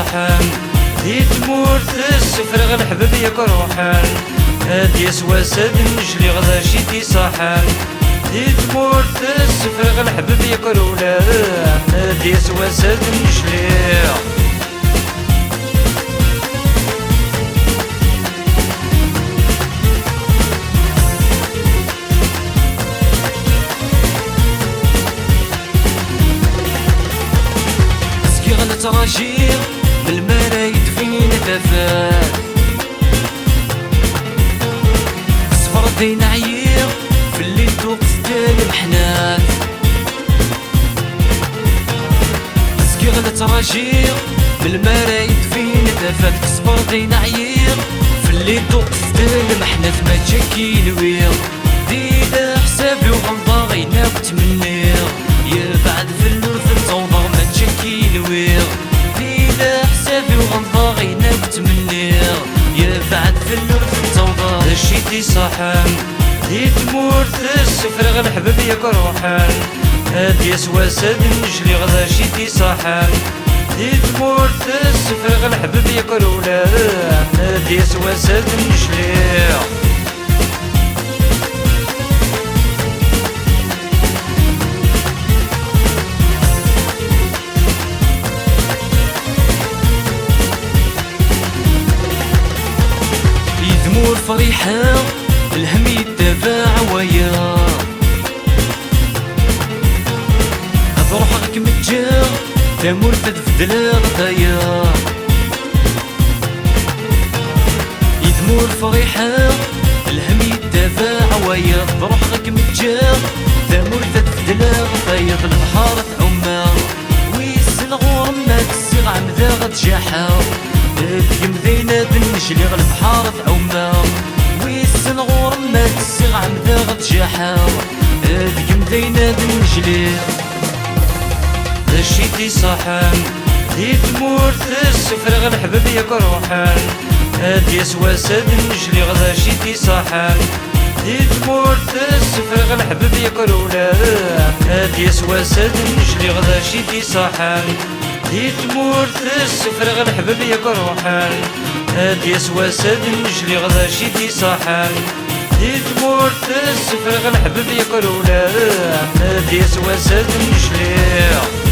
صحان دي تمورت السفر الحباب ياك روحان هادي سواسد نجلي غدا شيتي صحان دي تمورت السفر الحباب ياك رولان هادي سواسد نجلي تراجير بالمرايد فين تفات صفر دين عيير في الليل توقفتال المحنات سكيغ تراجير بالمرايد فين تفات صفر دين عيير في الليل توقفتال المحنات ما تشكي نوير ديدا حسابي وغلطة غيناك تمنير يا بعد في الورث التوضر ما تشكي نوير حسابي وغلطة غيناك تمنير يا بعد في الورث التوضر شيتي صحان دي تمورت السفر الحباب ياك روحان هادي سواسد نجلي غدا شيتي صحان دي تمورت السفر الحباب ياك رولان هادي سواسد نجلي يدمور فريحة الهم يتباع ويا هاد روحك متجا تمور تدفدل غطايا يدمور فريحة الهم يتباع ويا هاد روحك متجا تمور تدفدل غطايا بالبحر تعمر ويسن غور ما تسيغ عمدا غتجاحا يمدينا دنجلي البحار تعوما ويسن غور ما تسيغ عمدا غتجاحا يمدينا دنجلي شيتي صحان دي تمورت السفر الحباب ياك روحان هادي سواسد نجلي غدا شيتي صحان دي تمورت السفر الحباب ياك رولان هادي سواسد نجلي غدا شيتي صحان دي تمورت السفر الحباب ياك روحان هادي سواسد نجلي غدا شيتي صحان دي تمورت السفر الحباب ياك رولان هادي سواسد نجلي